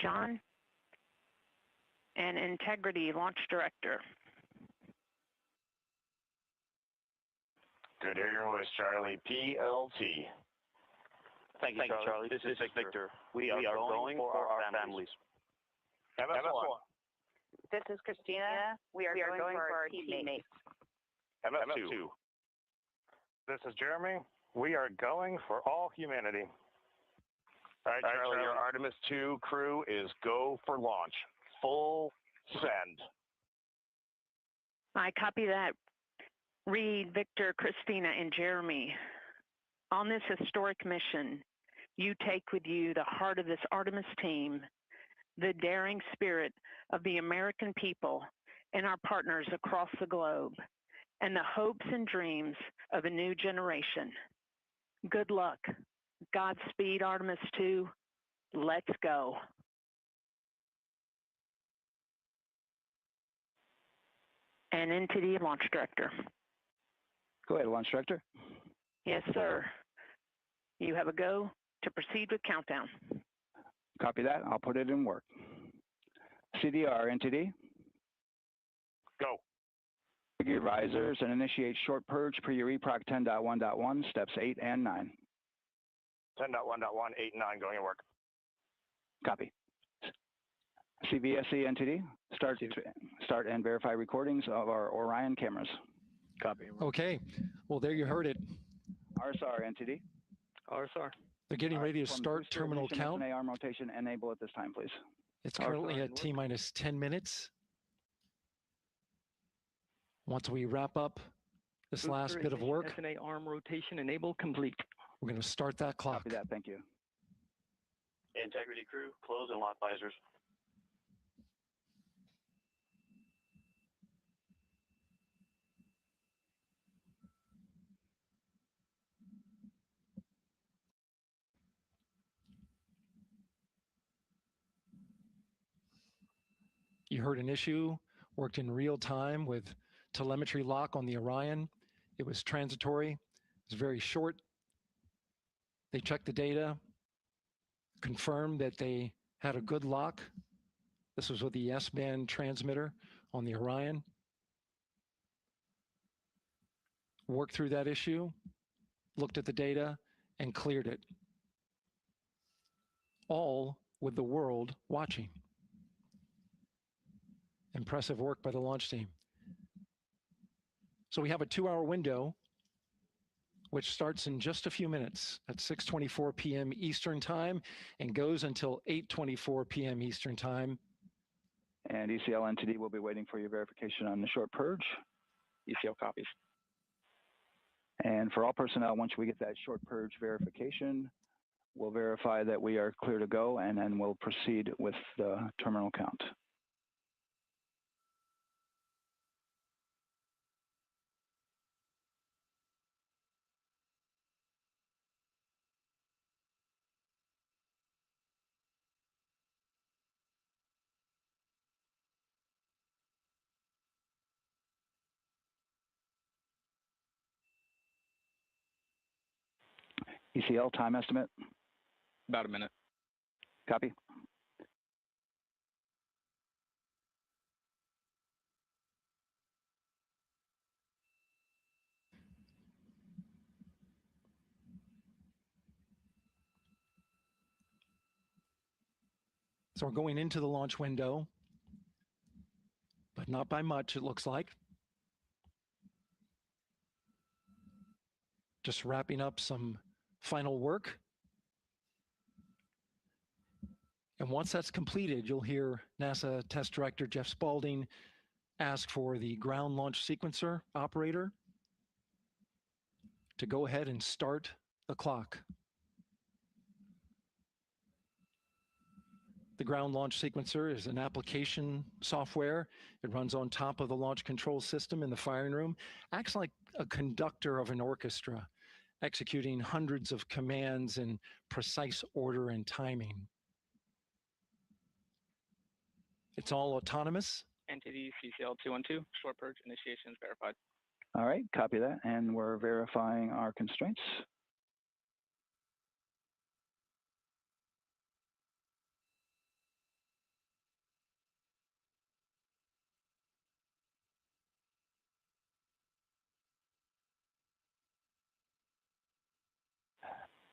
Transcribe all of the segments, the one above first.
John. And Integrity Launch Director. Good Airways, Charlie, PLT. Thank you, Charlie. This is Victor. We are going for our families. MS1. This is Christina. We are going for our teammates. MS2. This is Jeremy. We are going for all humanity. All right, Charlie, your Artemis II crew is go for launch. Full send. I copy that. Reed, Victor, Christina, and Jeremy. On this historic mission, you take with you the heart of this Artemis team, the daring spirit of the American people and our partners across the globe, and the hopes and dreams of a new generation. Good luck. Godspeed, Artemis II. Let's go. And NTD Launch Director. Go ahead, Launch Director. Yes, sir. You have a go to proceed with countdown. Copy that. I'll put it in work. CDR, NTD. Go. Trigger risers and initiate short purge per your EPROC 10.1.1, steps 8 and 9. 10.1.1, 8 and 9 going to work. Copy. CVSE, NTD. Start and verify recordings of our Orion cameras. Copy. Okay. Well, there you heard it. RSR, NTD. RSR. They're getting ready to start terminal count. arm rotation enable at this time, please. It's currently at T-minus 10 minutes. Once we wrap up this last bit of work, SNA arm rotation enable complete. we're going to start that clock. Copy that. Thank you. Integrity crew, close and lock visors. You heard an issue, worked in real time with telemetry lock on the Orion. It was transitory. It was very short. They checked the data, confirmed that they had a good lock. This was with the S-band transmitter on the Orion. Worked through that issue, looked at the data, and cleared it. All with the world watching. Impressive work by the launch team. So we have a 2-hour window, which starts in just a few minutes at 6:24 p.m. Eastern Time and goes until 8:24 p.m. Eastern Time. And ECL NTD will be waiting for your verification on the short purge. ECL copies. And for all personnel, once we get that short purge verification, we'll verify that we are clear to go, and then we'll proceed with the terminal count. ECL time estimate? About a minute. Copy. So we're going into the launch window, but not by much, it looks like. Just wrapping up some final work. And once that's completed, you'll hear NASA Test Director Jeff Spaulding ask for the ground launch sequencer operator to go ahead and start the clock. The ground launch sequencer is an application software. It runs on top of the launch control system in the firing room, acts like a conductor of an orchestra, executing hundreds of commands in precise order and timing. It's all autonomous. NTD CCL 212, short purge initiation is verified. All right, copy that. And we're verifying our constraints.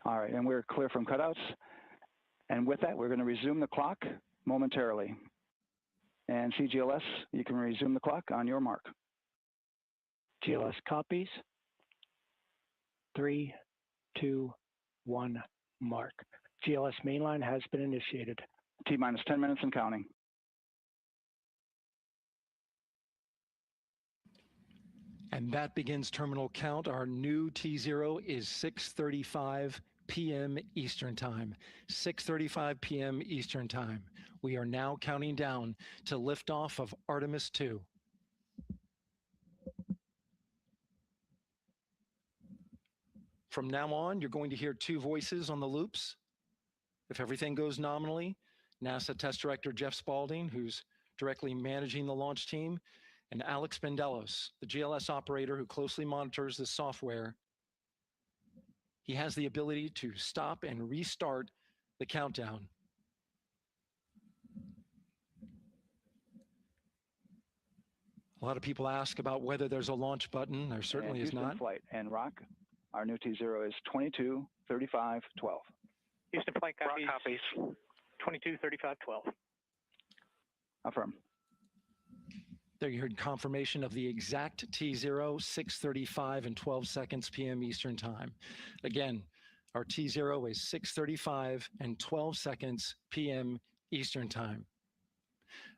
All right, and we're clear from cutouts. And with that, we're going to resume the clock momentarily. And CGLS, you can resume the clock on your mark. GLS copies. 3, 2, 1, mark. GLS mainline has been initiated. T-minus 10 minutes and counting. And that begins terminal count. Our new T0 is 6:35 p.m. Eastern Time. 6:35 p.m. Eastern Time. We are now counting down to liftoff of Artemis II. From now on, you're going to hear two voices on the loops. If everything goes nominally, NASA Test Director Jeff Spaulding, who's directly managing the launch team, and Alex Bendelos, the GLS operator who closely monitors the software. He has the ability to stop and restart the countdown. A lot of people ask about whether there's a launch button. There certainly is not. Flight and Rock, our new T0 is 22:35:12. Houston flight copies. 22:35:12. Affirm. There you heard confirmation of the exact T0, 6:35 and 12 seconds p.m. Eastern Time. Again, our T0 is 6:35 and 12 seconds p.m. Eastern Time.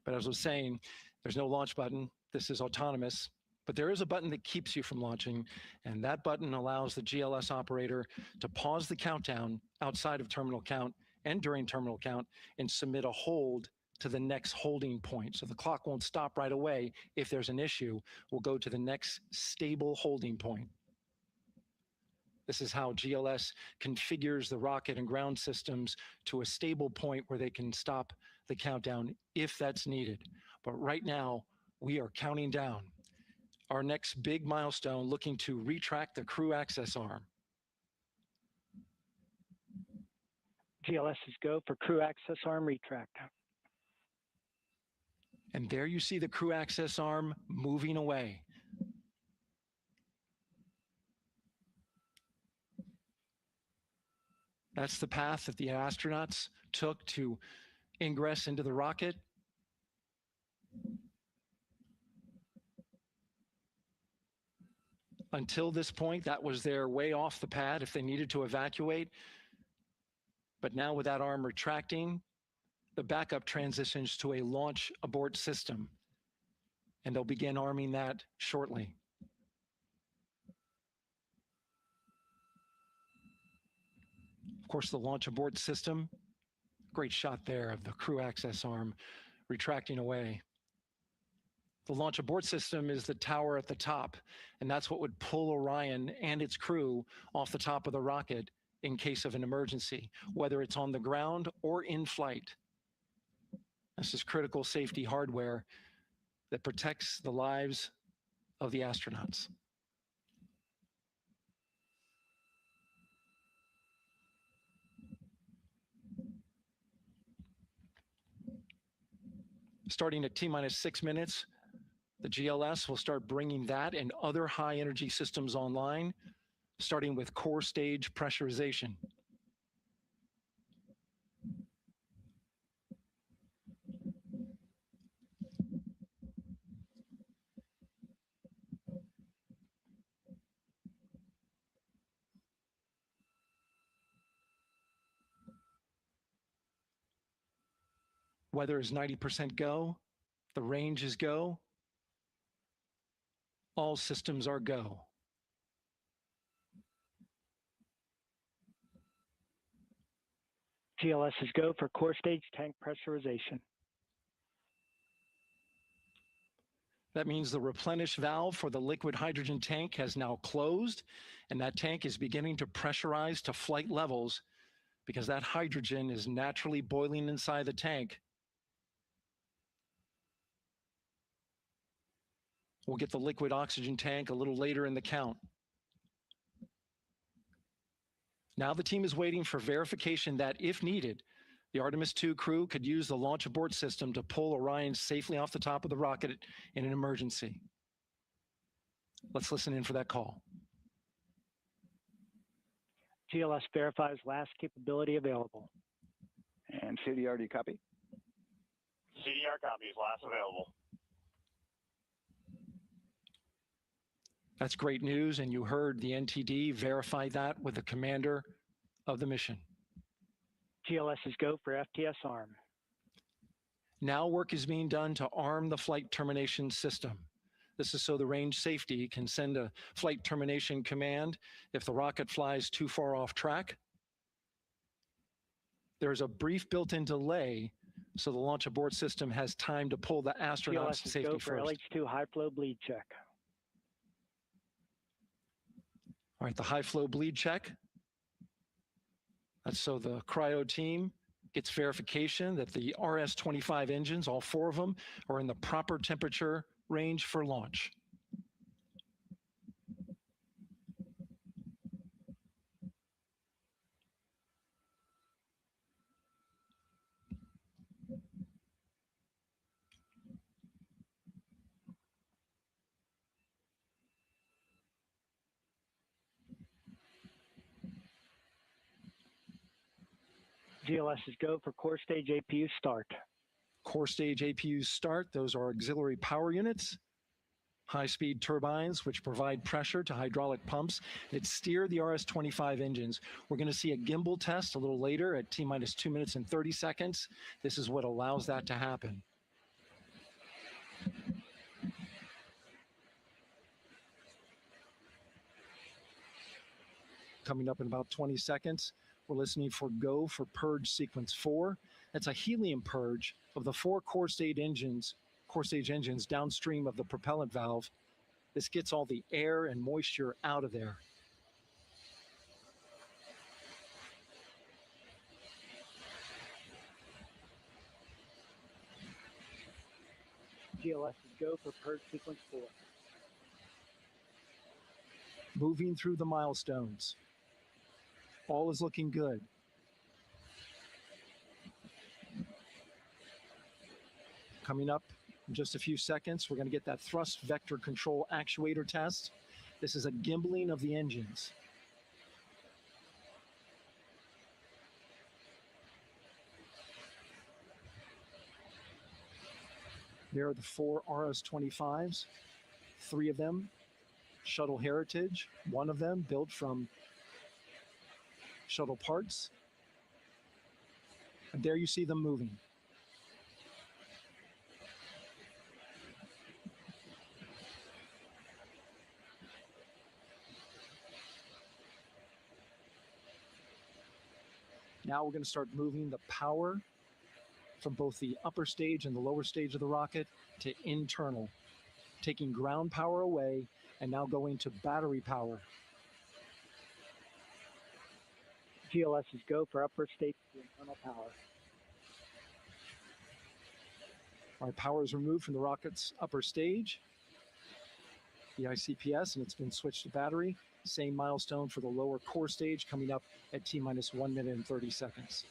But as I was saying, there's no launch button. This is autonomous, but there is a button that keeps you from launching, and that button allows the GLS operator to pause the countdown outside of terminal count and during terminal count and submit a hold to the next holding point. So the clock won't stop right away. If there's an issue, we'll go to the next stable holding point. This is how GLS configures the rocket and ground systems to a stable point where they can stop the countdown if that's needed. But right now, we are counting down. Our next big milestone, looking to retract the crew access arm. GLS is go for crew access arm retract. And there you see the crew access arm moving away. That's the path that the astronauts took to ingress into the rocket. Until this point, that was their way off the pad if they needed to evacuate. But now with that arm retracting, the backup transitions to a launch abort system, and they'll begin arming that shortly. Of course, the launch abort system, great shot there of the crew access arm retracting away. The launch abort system is the tower at the top, and that's what would pull Orion and its crew off the top of the rocket in case of an emergency, whether it's on the ground or in flight. This is critical safety hardware that protects the lives of the astronauts. Starting at T-minus 6 minutes, the GLS will start bringing that and other high energy systems online, starting with core stage pressurization. Weather is 90% go, the range is go, all systems are go. GLS is go for core stage tank pressurization. That means the replenish valve for the liquid hydrogen tank has now closed, and that tank is beginning to pressurize to flight levels because that hydrogen is naturally boiling inside the tank. We'll get the liquid oxygen tank a little later in the count. Now the team is waiting for verification that, if needed, the Artemis II crew could use the launch abort system to pull Orion safely off the top of the rocket in an emergency. Let's listen in for that call. GLS verifies last capability available. And CDR, do you copy? CDR copies, last available. That's great news, and you heard the NTD verify that with the commander of the mission. GLS is go for FTS arm. Now work is being done to arm the flight termination system. This is so the range safety can send a flight termination command if the rocket flies too far off track. There's a brief built-in delay so the launch abort system has time to pull the astronauts to safety go for first. LH2 high flow bleed check. All right, the high flow bleed check. That's so the cryo team gets verification that the RS-25 engines, all 4 of them, are in the proper temperature range for launch. GLS is go for core stage APU start. Core stage APUs start. Those are auxiliary power units, high-speed turbines, which provide pressure to hydraulic pumps that steer the RS-25 engines. We're going to see a gimbal test a little later at T-minus 2 minutes and 30 seconds. This is what allows that to happen. Coming up in about 20 seconds, we're listening for go for purge sequence 4. That's a helium purge of the 4 core stage engines downstream of the propellant valve. This gets all the air and moisture out of there. GLS is go for purge sequence 4. Moving through the milestones. All is looking good. Coming up in just a few seconds, we're going to get that thrust vector control actuator test. This is a gimbaling of the engines. There are the 4 RS-25s, 3 of them shuttle heritage, 1 of them built from shuttle parts. And there you see them moving. Now we're going to start moving the power from both the upper stage and the lower stage of the rocket to internal, taking ground power away and now going to battery power. GLS is go for upper stage to internal power. Our power is removed from the rocket's upper stage, the ICPS, and it's been switched to battery. Same milestone for the lower core stage coming up at T-minus 1 minute and 30 seconds.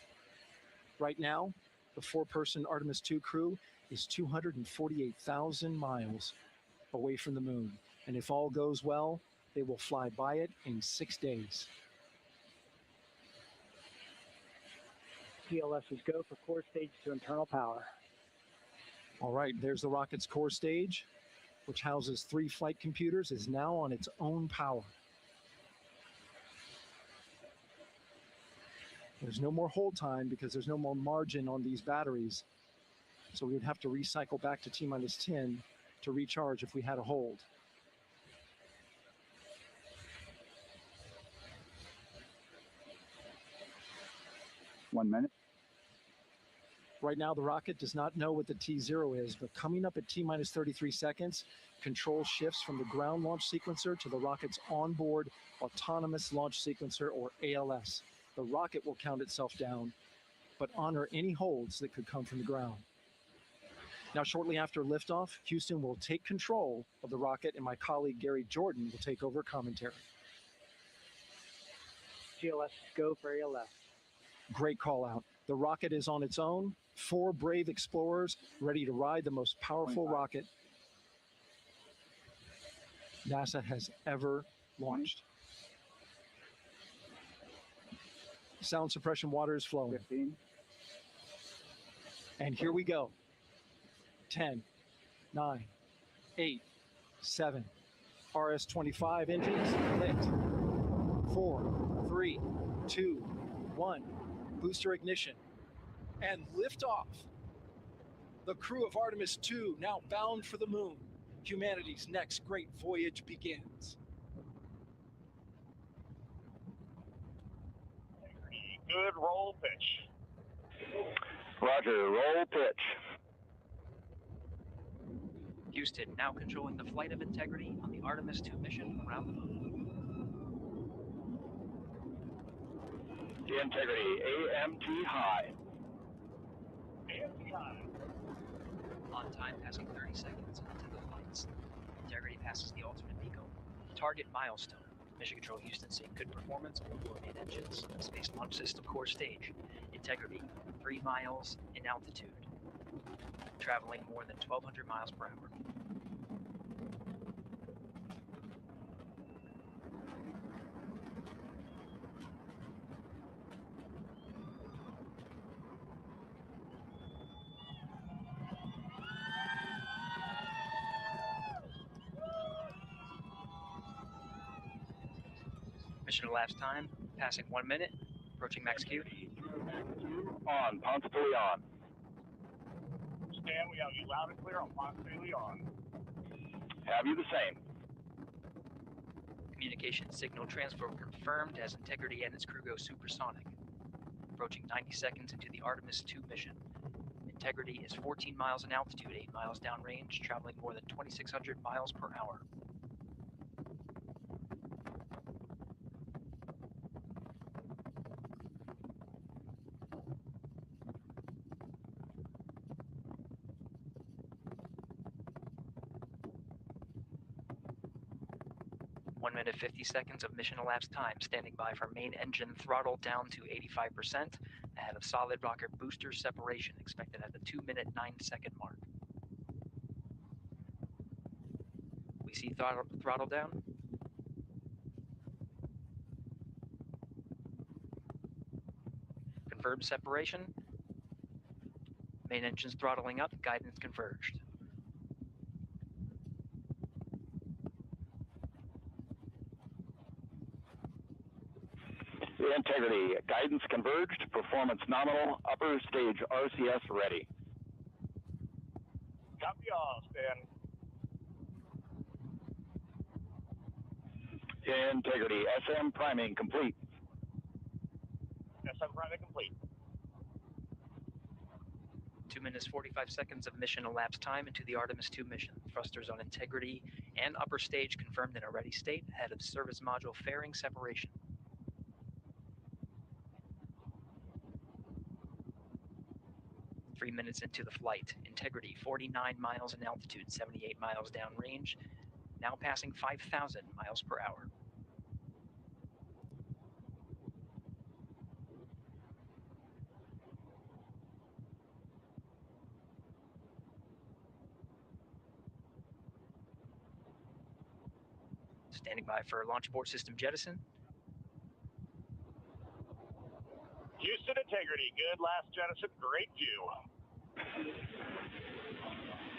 Right now, the 4-person Artemis II crew is 248,000 miles away from the moon. And if all goes well, they will fly by it in 6 days. GLS is go for core stage to internal power. All right, there's the rocket's core stage, which houses 3 flight computers, is now on its own power. There's no more hold time because there's no more margin on these batteries. So we would have to recycle back to T-minus 10 to recharge if we had a hold. One minute. Right now, the rocket does not know what the T0 is, but coming up at T-minus 33 seconds, control shifts from the ground launch sequencer to the rocket's onboard autonomous launch sequencer, or ALS. The rocket will count itself down, but honor any holds that could come from the ground. Now, shortly after liftoff, Houston will take control of the rocket, and my colleague Gary Jordan will take over commentary. GLS go for ALS. Great call out. The rocket is on its own. 4 brave explorers ready to ride the most powerful rocket NASA has ever launched. Sound suppression water is flowing. 15. And here we go. 10, 9, 8, 7. RS-25 engines lit. 4, 3, 2, 1. Booster ignition. And liftoff. The crew of Artemis II now bound for the moon. Humanity's next great voyage begins. Good roll pitch. Roger, roll pitch. Houston, now controlling the flight of Integrity on the Artemis II mission around the moon. Integrity, AMT high. AMT high. On time, passing 30 seconds into the flights. Integrity passes the alternate MECO. Target milestone. Mission Control Houston seeing good performance on the main engines. Space Launch System core stage. Integrity, 3 miles in altitude. Traveling more than 1,200 miles per hour. Mission elapsed time, passing 1 minute, approaching max Q. On, Ponce de Leon. Stan, we have you loud and clear on Ponce de Leon. Have you the same? Communication signal transfer confirmed as Integrity and its crew go supersonic. Approaching 90 seconds into the Artemis II mission. Integrity is 14 miles in altitude, 8 miles downrange, traveling more than 2,600 miles per hour. One minute 50 seconds of mission elapsed time, standing by for main engine throttle down to 85%, ahead of solid rocket booster separation, expected at the 2-minute 9-second mark. We see throttle down. Confirmed separation. Main engine's throttling up, guidance converged. Integrity, guidance converged, performance nominal, upper stage RCS ready. Copy all, Stan. Integrity, SM priming complete. SM priming complete. 2 minutes 45 seconds of mission elapsed time into the Artemis II mission. Thrusters on Integrity and upper stage confirmed in a ready state, ahead of service module fairing separation. 3 minutes into the flight. Integrity, 49 miles in altitude, 78 miles downrange, now passing 5,000 miles per hour. Standing by for launch abort system jettison. Houston Integrity, good last jettison, great view.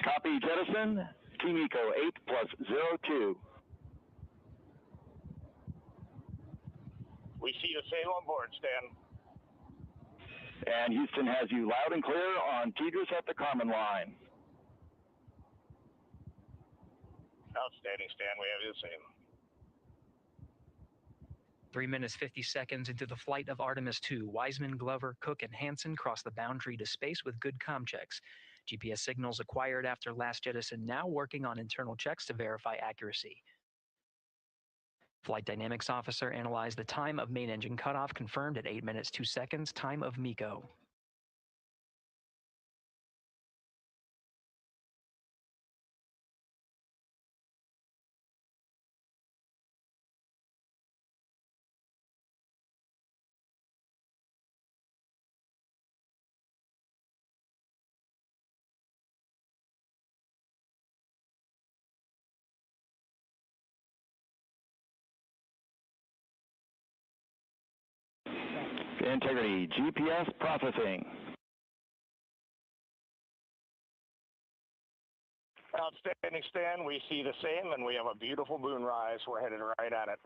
Copy jettison, Team Eco 8+02. We see the same on board, Stan. And Houston has you loud and clear on Tigris at the Carmen line. Outstanding, Stan, we have you the same. 3 minutes 50 seconds into the flight of Artemis II, Wiseman, Glover, Cook, and Hansen cross the boundary to space with good comm checks. GPS signals acquired after last jettison now working on internal checks to verify accuracy. Flight Dynamics Officer analyzed the time of main engine cutoff, confirmed at 8 minutes 2 seconds, time of MECO. Integrity, GPS processing. Outstanding, Stan. We see the same, and we have a beautiful moonrise. We're headed right at it.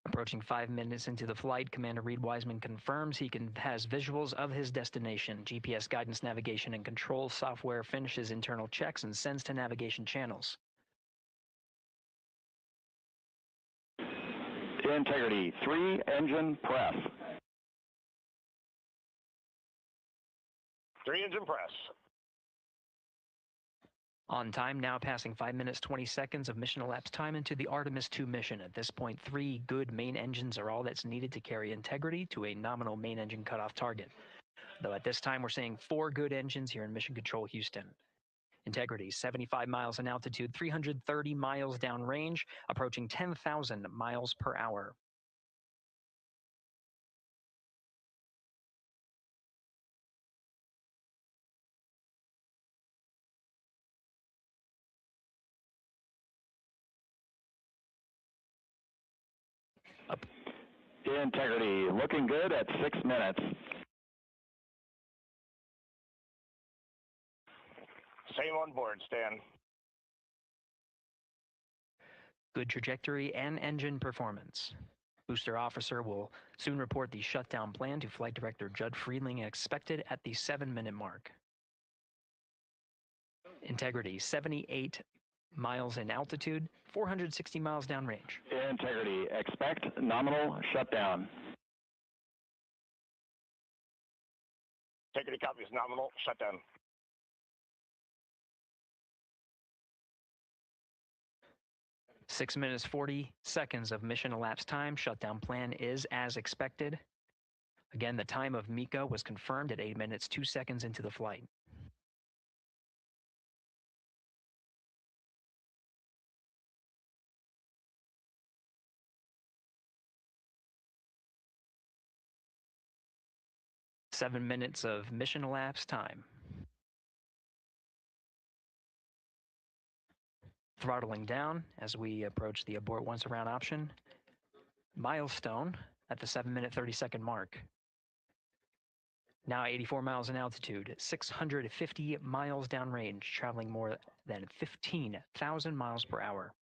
Approaching 5 minutes into the flight, Commander Reed Wiseman confirms he has visuals of his destination. GPS guidance, navigation, and control software finishes internal checks and sends to navigation channels. Integrity, 3 engine press. 3 engine press. On time, now passing 5 minutes, 20 seconds of mission elapsed time into the Artemis II mission. At this point, 3 good main engines are all that's needed to carry Integrity to a nominal main engine cutoff target. Though at this time, we're seeing 4 good engines here in Mission Control Houston. Integrity, 75 miles in altitude, 330 miles downrange, approaching 10,000 miles per hour. Integrity, looking good at 6 minutes. Same on board, Stan. Good trajectory and engine performance. Booster officer will soon report the shutdown plan to Flight Director Judd Friedling, expected at the 7-minute mark. Integrity, 78 miles in altitude, 460 miles downrange. Integrity, expect nominal shutdown. Integrity copies nominal shutdown. Six minutes, 40 seconds of mission elapsed time. Shutdown plan is as expected. Again, the time of MECO was confirmed at 8 minutes, 2 seconds into the flight. Seven minutes of mission elapsed time. Throttling down as we approach the abort once around option. Milestone at the 7-minute, 30-second mark. Now 84 miles in altitude, 650 miles downrange, traveling more than 15,000 miles per hour.